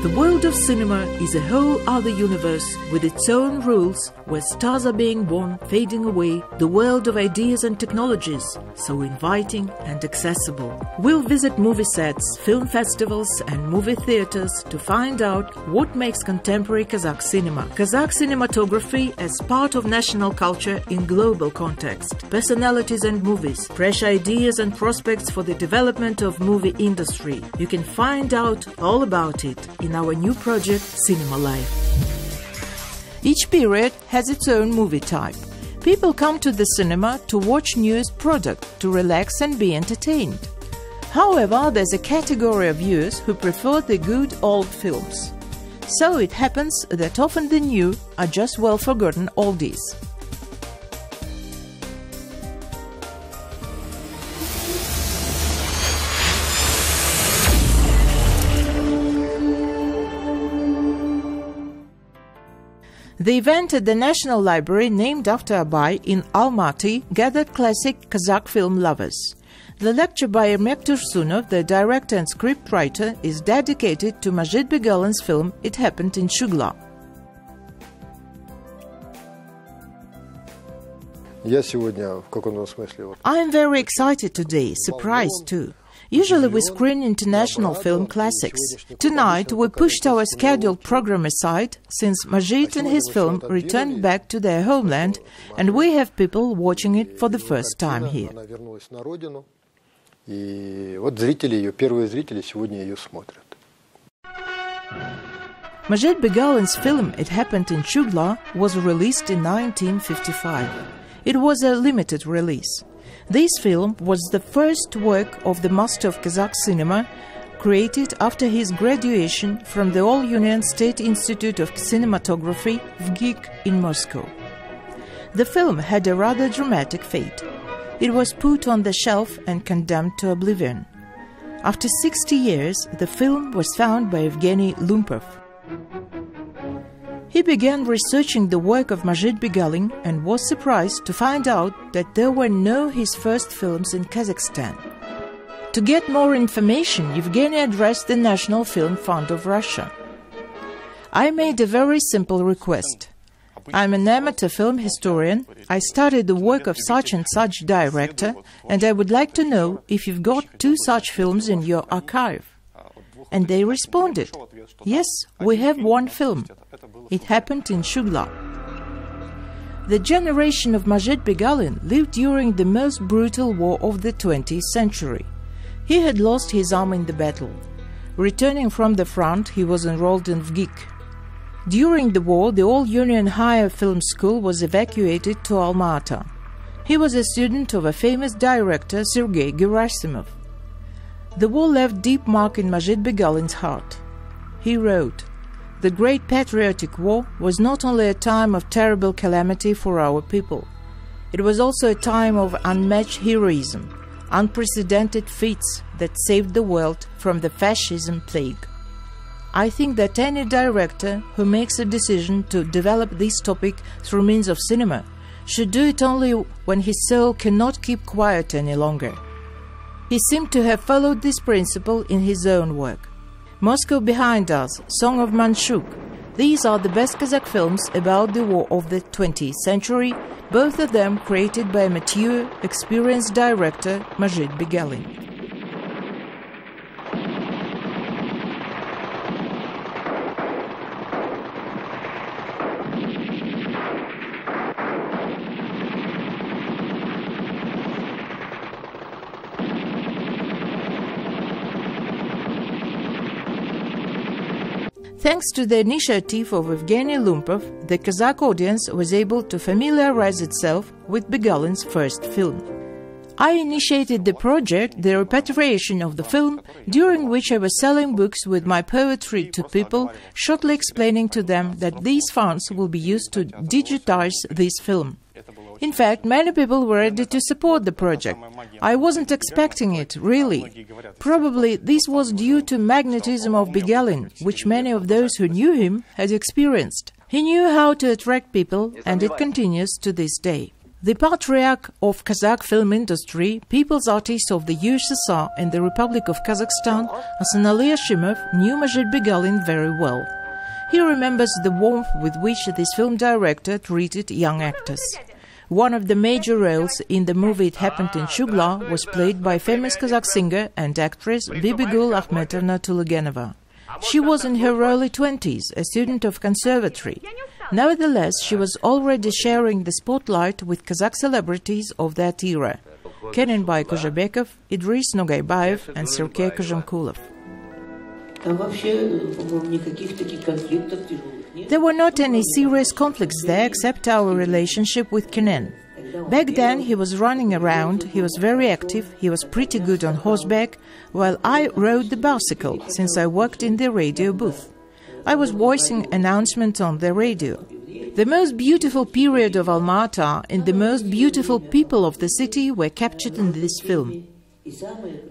The world of cinema is a whole other universe with its own rules, where stars are being born, fading away, the world of ideas and technologies, so inviting and accessible. We'll visit movie sets, film festivals and movie theaters to find out what makes contemporary Kazakh cinema. Kazakh cinematography as part of national culture in global context. Personalities and movies, fresh ideas and prospects for the development of movie industry. You can find out all about it in our new project Cinema Life. Each period has its own movie type. People come to the cinema to watch newest product, to relax and be entertained. However, there's a category of viewers who prefer the good old films. So it happens that often the new are just well-forgotten oldies. The event at the National Library, named after Abay in Almaty, gathered classic Kazakh film lovers. The lecture by Ermek Tursunov, the director and scriptwriter, is dedicated to Majid Begalin's film It Happened in Shugle. I am very excited today, surprised too. Usually we screen international film classics. Tonight we pushed our scheduled program aside, since Majid and his film returned back to their homeland, and we have people watching it for the first time here. Majid Begalin's film It Happened in Shugle was released in 1955. It was a limited release. This film was the first work of the master of Kazakh cinema, created after his graduation from the All-Union State Institute of Cinematography, VGIK, in Moscow. The film had a rather dramatic fate. It was put on the shelf and condemned to oblivion. After 60 years, the film was found by Evgeny Lumpov. He began researching the work of Majid Begalin and was surprised to find out that there were no his first films in Kazakhstan. To get more information, Evgeny addressed the National Film Fund of Russia. I made a very simple request. I'm an amateur film historian, I studied the work of such and such director, and I would like to know if you've got 2 such films in your archive. And they responded, yes, we have 1 film. It happened in Shugle. The generation of Majid Begalin lived during the most brutal war of the 20th century. He had lost his arm in the battle. Returning from the front, he was enrolled in VGIK. During the war, the All-Union Higher Film School was evacuated to Almaty. He was a student of a famous director, Sergei Gerasimov. The war left deep mark in Majid Begalin's heart. He wrote, "The Great Patriotic War was not only a time of terrible calamity for our people. It was also a time of unmatched heroism, unprecedented feats that saved the world from the fascism plague. I think that any director who makes a decision to develop this topic through means of cinema should do it only when his soul cannot keep quiet any longer." He seemed to have followed this principle in his own work. Moscow Behind Us, Song of Manshuk. These are the best Kazakh films about the war of the 20th century, both of them created by a mature, experienced director, Majid Begalin. Thanks to the initiative of Evgeny Lumpov, the Kazakh audience was able to familiarize itself with Begalin's first film. I initiated the project, the repatriation of the film, during which I was selling books with my poetry to people, shortly explaining to them that these funds will be used to digitize this film. In fact, many people were ready to support the project. I wasn't expecting it, really. Probably this was due to magnetism of Begalin, which many of those who knew him had experienced. He knew how to attract people, and it continues to this day. The patriarch of Kazakh film industry, people's artist of the USSR and the Republic of Kazakhstan, Asanaly Ashimov, knew Majid Begalin very well. He remembers the warmth with which this film director treated young actors. One of the major roles in the movie It Happened in Shugle was played by famous Kazakh singer and actress Bibigul Akhmetovna Tulugenova. She was in her early 20s, a student of conservatory. Nevertheless, she was already sharing the spotlight with Kazakh celebrities of that era: Kerenbay Kozhabekov, Idris Nogaybayev and Sergei Kozhemkulov. There were not any serious conflicts there except our relationship with Kenen. Back then he was running around, he was very active, he was pretty good on horseback, while I rode the bicycle, since I worked in the radio booth. I was voicing announcements on the radio. The most beautiful period of Alma-Ata and the most beautiful people of the city were captured in this film.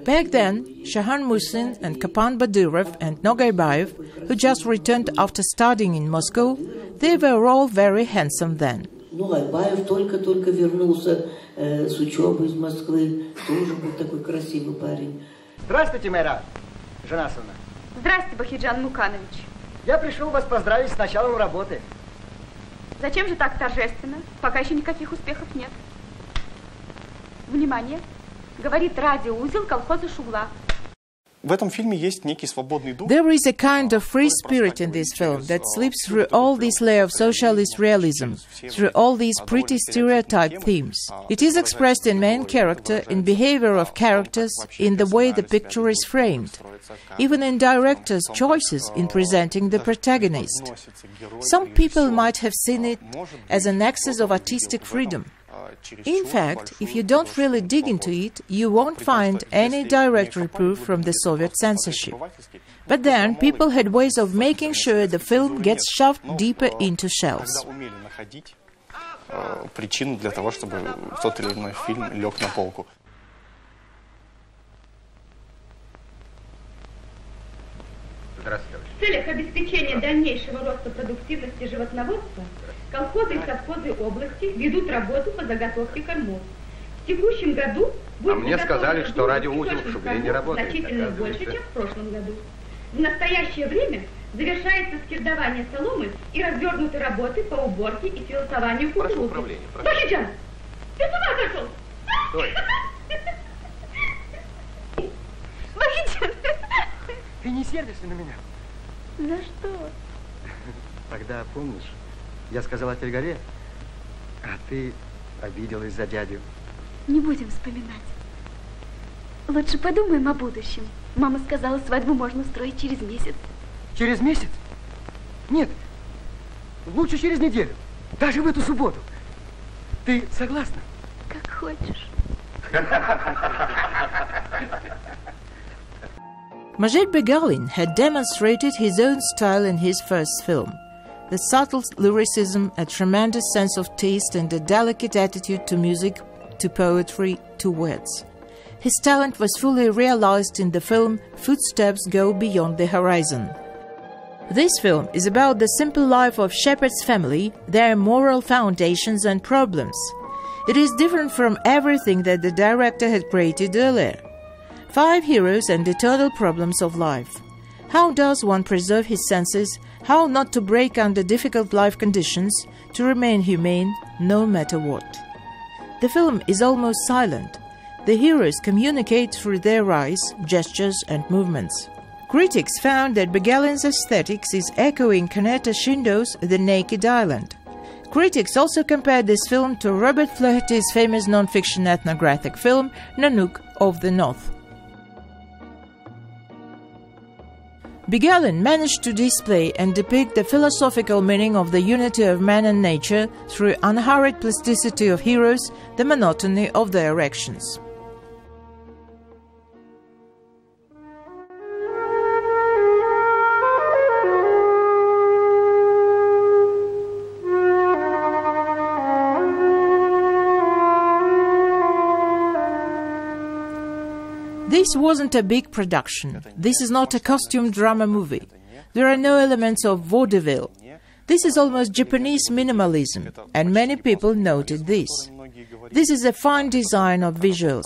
Back then, Shahan Musin and Kapan Badyrov and Nogaybayev, who just returned after studying in Moscow, they were all very handsome then. Ногайбаев только вернулся с учебы из Москвы, тоже был такой красивый парень. Здравствуйте, мэра, Жанасовна. Здравствуйте, Бахиджан Муканович. Я пришел вас поздравить с началом работы. Зачем же так торжественно? Пока еще никаких успехов нет. Внимание! Говорит радиоузел колхоза Шугла. There is a kind of free spirit in this film that slips through all this layer of socialist realism, through all these pretty stereotyped themes. It is expressed in main character, in behavior of characters, in the way the picture is framed, even in directors' choices in presenting the protagonist. Some people might have seen it as an excess of artistic freedom. In fact, if you don't really dig into it, you won't find any direct reproof from the Soviet censorship. But then, people had ways of making sure the film gets shoved deeper into shelves. В целях обеспечения дальнейшего роста продуктивности животноводства колхозы и совхозы области ведут работу по заготовке кормов. В текущем году будет мне сказали, что радиоузел в Шугле не работает, значительно больше, чем в прошлом году. В настоящее время завершается скирдование соломы и развернуты работы по уборке и филосованию кукурузы. Бахиджан, ты с ума сошел? Стой! Бахиджан! Ты не сердишься на меня? За что? Тогда помнишь, я сказала Тельгаре, а ты обиделась за дядю. Не будем вспоминать. Лучше подумаем о будущем. Мама сказала, свадьбу можно устроить через месяц. Через месяц? Нет, лучше через неделю, даже в эту субботу. Ты согласна? Как хочешь. Majid Begalin had demonstrated his own style in his first film. The subtle lyricism, a tremendous sense of taste and a delicate attitude to music, to poetry, to words. His talent was fully realized in the film Footsteps Go Beyond the Horizon. This film is about the simple life of shepherd's family, their moral foundations and problems. It is different from everything that the director had created earlier. 5 heroes and eternal problems of life. How does one preserve his senses, how not to break under difficult life conditions, to remain humane no matter what. The film is almost silent. The heroes communicate through their eyes, gestures and movements. Critics found that Begalin's aesthetics is echoing Kaneta Shindo's The Naked Island. Critics also compared this film to Robert Flaherty's famous non-fiction ethnographic film Nanook of the North. Begalin managed to display and depict the philosophical meaning of the unity of man and nature through unhurried plasticity of heroes, the monotony of their actions. This wasn't a big production. This is not a costume drama movie. There are no elements of vaudeville. This is almost Japanese minimalism, and many people noted this. This is a fine design of visuals.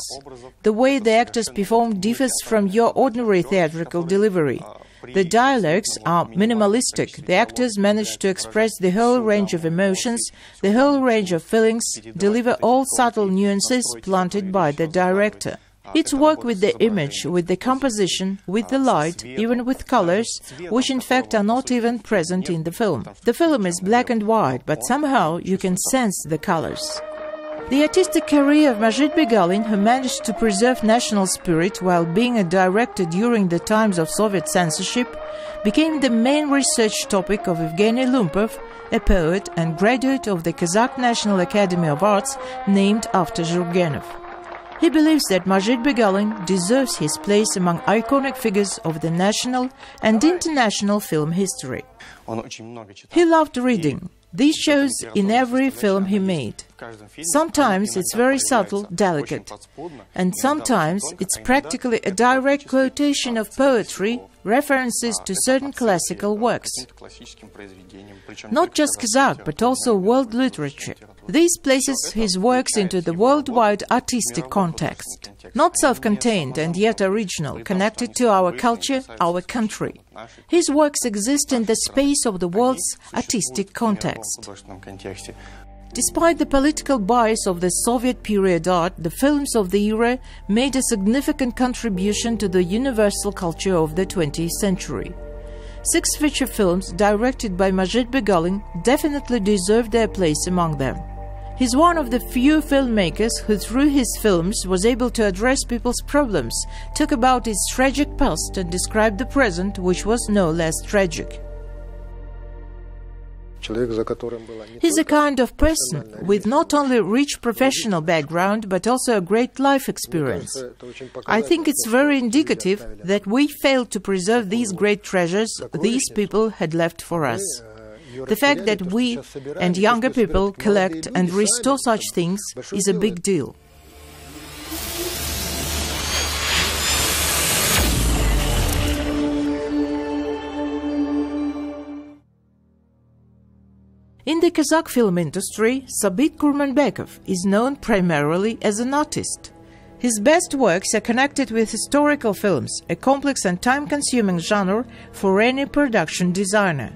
The way the actors perform differs from your ordinary theatrical delivery. The dialogues are minimalistic. The actors manage to express the whole range of emotions, the whole range of feelings, deliver all subtle nuances planted by the director. It's work with the image, with the composition, with the light, even with colors, which in fact are not even present in the film. The film is black and white, but somehow you can sense the colors. The artistic career of Majid Begalin, who managed to preserve national spirit while being a director during the times of Soviet censorship, became the main research topic of Evgeny Lumpov, a poet and graduate of the Kazakh National Academy of Arts named after Zhurgenov. He believes that Majid Begalin deserves his place among iconic figures of the national and international film history. He loved reading. This shows in every film he made. Sometimes it's very subtle, delicate, and sometimes it's practically a direct quotation of poetry, references to certain classical works. Not just Kazakh, but also world literature. This places his works into the worldwide artistic context. Not self-contained and yet original, connected to our culture, our country. His works exist in the space of the world's artistic context. Despite the political bias of the Soviet period art, the films of the era made a significant contribution to the universal culture of the 20th century. 6 feature films directed by Majid Begalin definitely deserve their place among them. He's one of the few filmmakers who, through his films, was able to address people's problems, talk about its tragic past and describe the present, which was no less tragic. He's a kind of person with not only rich professional background, but also a great life experience. I think it's very indicative that we failed to preserve these great treasures these people had left for us. The fact that we and younger people collect and restore such things is a big deal. In the Kazakh film industry, Sabit Kurmanbekov is known primarily as an artist. His best works are connected with historical films, a complex and time-consuming genre for any production designer.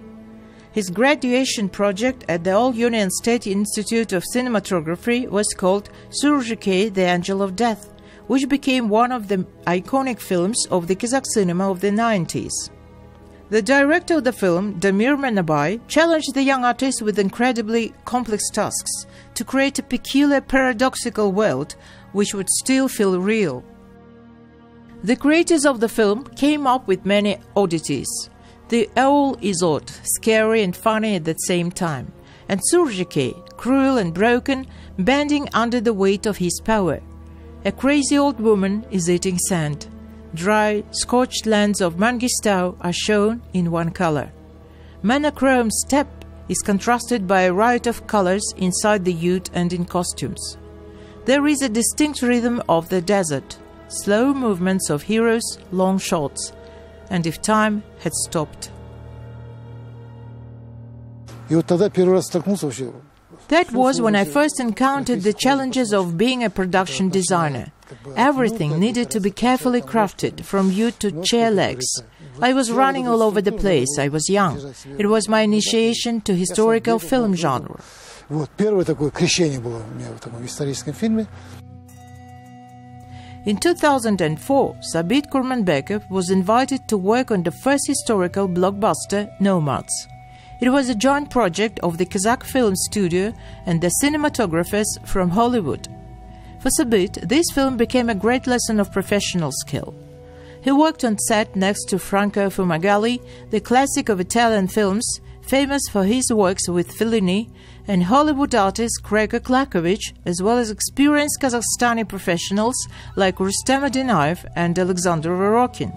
His graduation project at the All-Union State Institute of Cinematography was called Surjike, the Angel of Death, which became one of the iconic films of the Kazakh cinema of the 90s. The director of the film, Damir Manabai, challenged the young artist with incredibly complex tasks to create a peculiar paradoxical world which would still feel real. The creators of the film came up with many oddities. The owl is odd, scary and funny at the same time, and Surjike, cruel and broken, bending under the weight of his power. A crazy old woman is eating sand. Dry, scorched lands of Mangistau are shown in one color. Monochrome steppe is contrasted by a riot of colors inside the ute and in costumes. There is a distinct rhythm of the desert, slow movements of heroes, long shots, and if time had stopped. That was when I first encountered the challenges of being a production designer. Everything needed to be carefully crafted, from ute to chair legs. I was running all over the place, I was young. It was my initiation to historical film genre. In 2004, Sabit Kurmanbekov was invited to work on the first historical blockbuster, Nomads. It was a joint project of the Kazakh Film Studio and the cinematographers from Hollywood. For Sabit, this film became a great lesson of professional skill. He worked on set next to Franco Fumagalli, the classic of Italian films, famous for his works with Fellini, and Hollywood artist Gregor Klakovich, as well as experienced Kazakhstani professionals like Rustem Adinaev and Alexander Rorokin.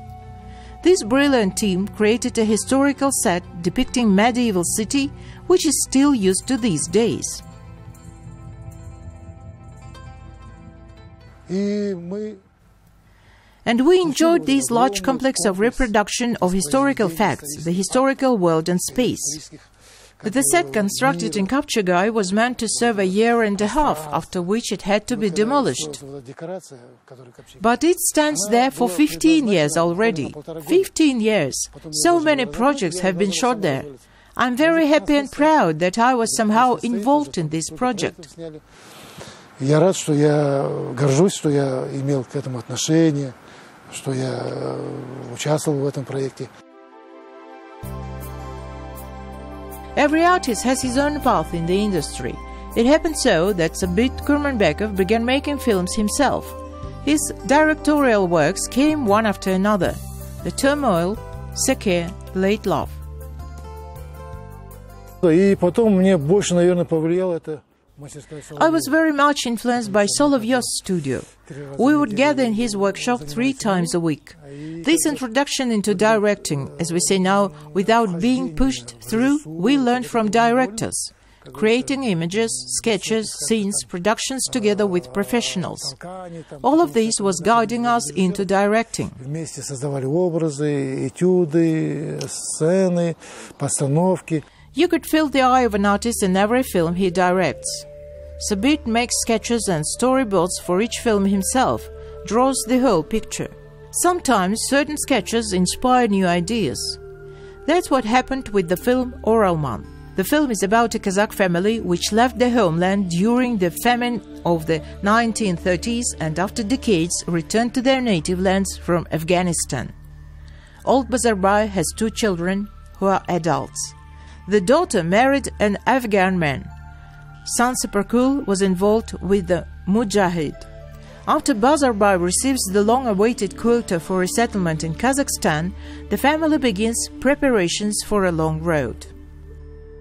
This brilliant team created a historical set depicting medieval city, which is still used to these days. And we enjoyed this large complex of reproduction of historical facts, the historical world and space. The set constructed in Kapchagay was meant to serve a year and a half, after which it had to be demolished. But it stands there for 15 years already. 15 years. So many projects have been shot there. I'm very happy and proud that I was somehow involved in this project. Я рад, что я горжусь, что я имел к этому отношение, что я участвовал в этом проекте. Every artist has his own path in the industry. It happened so that Sabit Kurmanbekov began making films himself. His directorial works came one after another: The Turmoil, Sake, Late Love. И потом мне больше, наверное, повлияло это. I was very much influenced by Solovyov's studio. We would gather in his workshop 3 times a week. This introduction into directing, as we say now, without being pushed through, we learned from directors, creating images, sketches, scenes, productions together with professionals. All of this was guiding us into directing. Вместе создавали образы, этюды, сцены, постановки. You could feel the eye of an artist in every film he directs. Sabit makes sketches and storyboards for each film himself, draws the whole picture. Sometimes certain sketches inspire new ideas. That's what happened with the film Oralman. The film is about a Kazakh family which left their homeland during the famine of the 1930s and after decades returned to their native lands from Afghanistan. Old Bazarbai has 2 children who are adults. The daughter married an Afghan man. Son Saparkul was involved with the Mujahid. After Bazarbai receives the long-awaited quota for resettlement in Kazakhstan, the family begins preparations for a long road.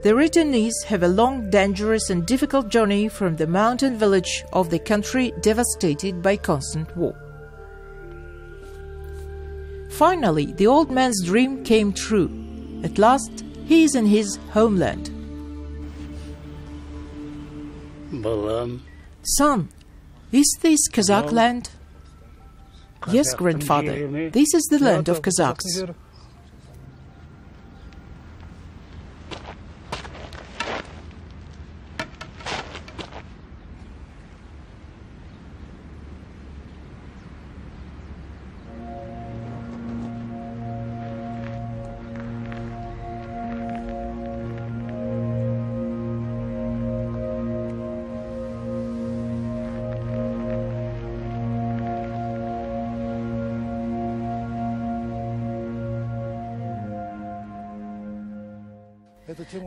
The returnees have a long, dangerous and difficult journey from the mountain village of the country devastated by constant war. Finally, the old man's dream came true. At last, he is in his homeland. Son, is this Kazakh land? Yes, grandfather, this is the land of Kazakhs.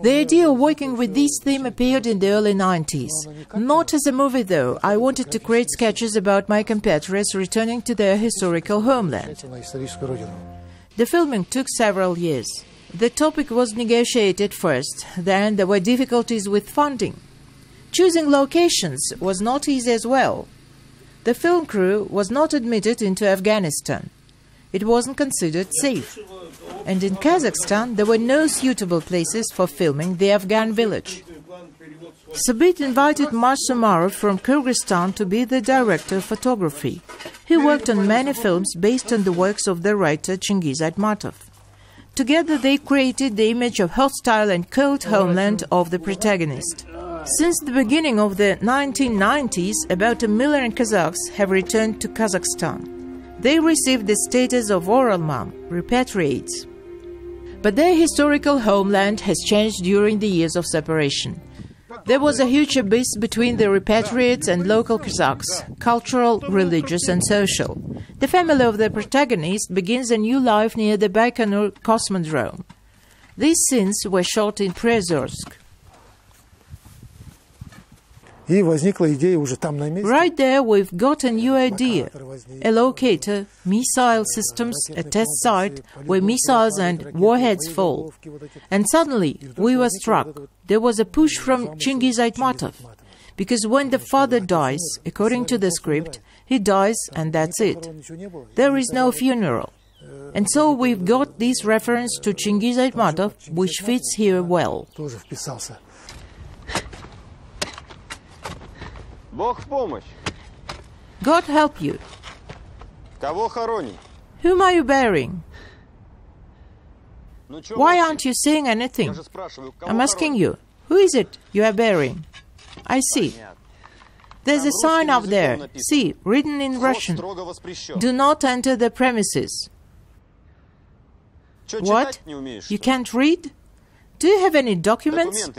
The idea of working with this theme appeared in the early 90s. Not as a movie, though. I wanted to create sketches about my compatriots returning to their historical homeland. The filming took several years. The topic was negotiated first, then there were difficulties with funding. Choosing locations was not easy as well. The film crew was not admitted into Afghanistan. It wasn't considered safe. And in Kazakhstan, there were no suitable places for filming the Afghan village. Sabit invited Mars Sumarov from Kyrgyzstan to be the director of photography. He worked on many films based on the works of the writer Chingiz Aytmatov. Together they created the image of hostile and cold homeland of the protagonist. Since the beginning of the 1990s, about 1 million Kazakhs have returned to Kazakhstan. They received the status of Oralman, repatriates. But their historical homeland has changed during the years of separation. There was a huge abyss between the repatriates and local Kazakhs, cultural, religious and social. The family of the protagonist begins a new life near the Baikonur Cosmodrome. These scenes were shot in Prozorsk. Right there we've got a new idea. A locator, missile systems, a test site where missiles and warheads fall. And suddenly we were struck. There was a push from Chingiz Aytmatov. Because when the father dies, according to the script, he dies and that's it. There is no funeral. And so we've got this reference to Chingiz Aytmatov, which fits here well. God help you. Whom are you burying? Why aren't you saying anything? I'm asking you, who is it you are burying? I see. There's a sign up there, see, written in Russian. Do not enter the premises. What? You can't read? Do you have any documents?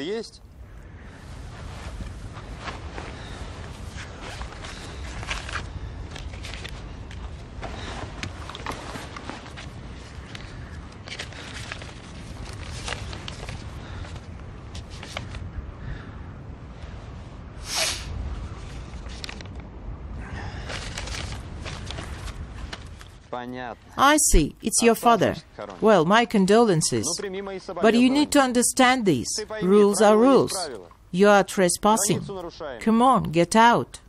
I see, it's your father. Well, my condolences. But you need to understand these. Rules are rules. You are trespassing. Come on, get out.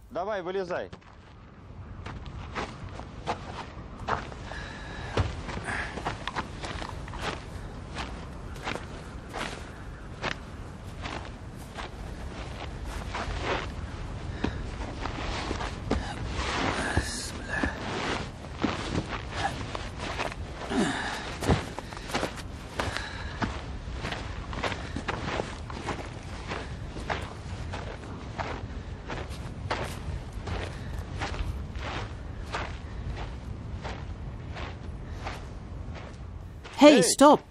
Hey, stop!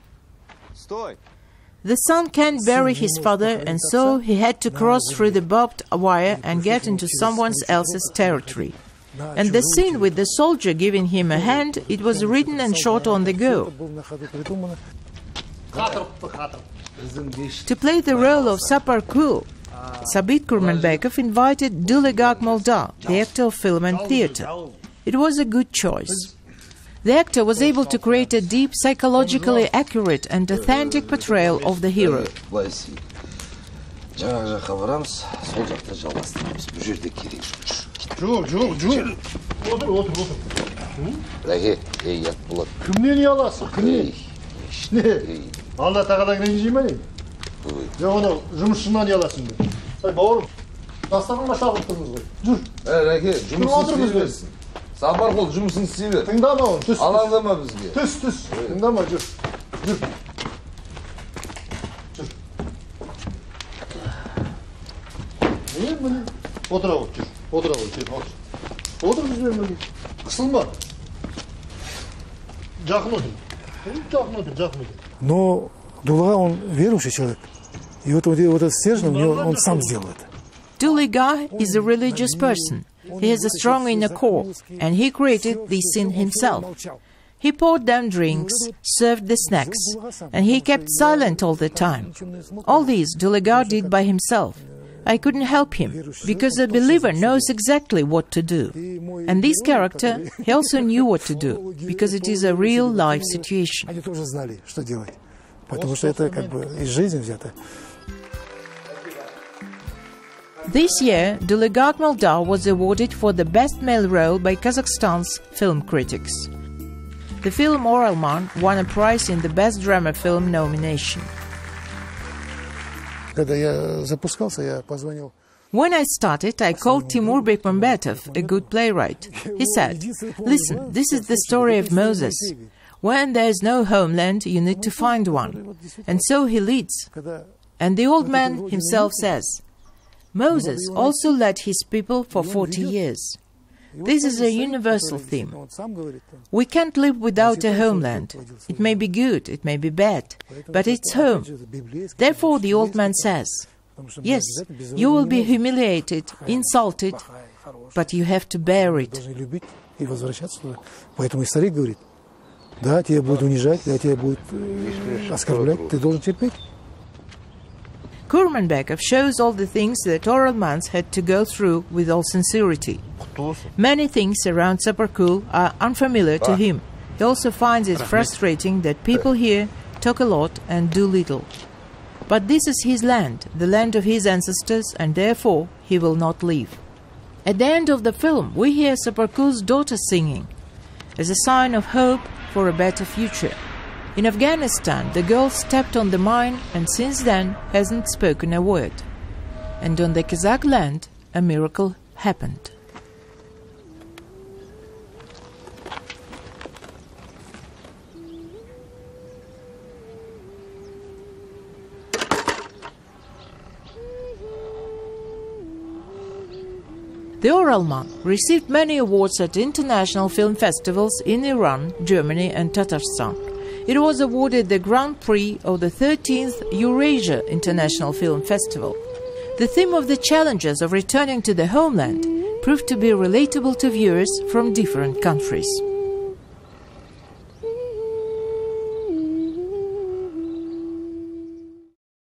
The son can't bury his father, and so he had to cross through the barbed wire and get into someone else's territory. And the scene with the soldier giving him a hand, it was written and shot on the go. To play the role of Saparkul, Sabit Kurmanbekov invited Joly Molda, the actor of film and theatre. It was a good choice. The actor was able to create a deep, psychologically accurate and authentic portrayal of the hero. Saparkul жұмысын істей бер. Тыңдама оны, түс. Алаңдама бізге. Түс. Тыңдама, жүр. Жүр. Міне. Отыра ғой, жүр. Отыра ғой, жүр. Отыр бізбен бірге. Қысылма. Жақын отыр. Но Дулыга, он верующий человек. И вот этот стержень, он сам сделал это. Joly is a religious person. He has a strong inner core, and he created this scene himself. He poured them drinks, served the snacks, and he kept silent all the time. All this Joly did by himself. I couldn't help him, because a believer knows exactly what to do. And this character, he also knew what to do, because it is a real-life situation. Они тоже знали, что делать, потому что это как бы из жизни взято. This year, Joly Molda was awarded for the best male role by Kazakhstan's film critics. The film Oralman won a prize in the Best Drama Film nomination. When I started, I called Timur Bekmambetov, a good playwright. He said, "Listen, this is the story of Moses. When there is no homeland, you need to find one." And so he leads. And the old man himself says, Moses also led his people for 40 years. This is a universal theme. We can't live without a homeland. It may be good, it may be bad, but it's home. Therefore, the old man says, yes, you will be humiliated, insulted, but you have to bear it. Поэтому и старик говорит, да, тебя будут унижать, да, тебя будут оскорблять, ты должен терпеть. Kurmanbekov shows all the things that Oralmans had to go through with all sincerity. Many things around Saparkul are unfamiliar to him. He also finds it frustrating that people here talk a lot and do little. But this is his land, the land of his ancestors, and therefore he will not leave. At the end of the film, we hear Saparkul's daughter singing, as a sign of hope for a better future. In Afghanistan, the girl stepped on the mine and since then hasn't spoken a word. And on the Kazakh land, a miracle happened. The Oralman received many awards at international film festivals in Iran, Germany and Tatarstan. It was awarded the Grand Prix of the 13th Eurasia International Film Festival. The theme of the challenges of returning to the homeland proved to be relatable to viewers from different countries.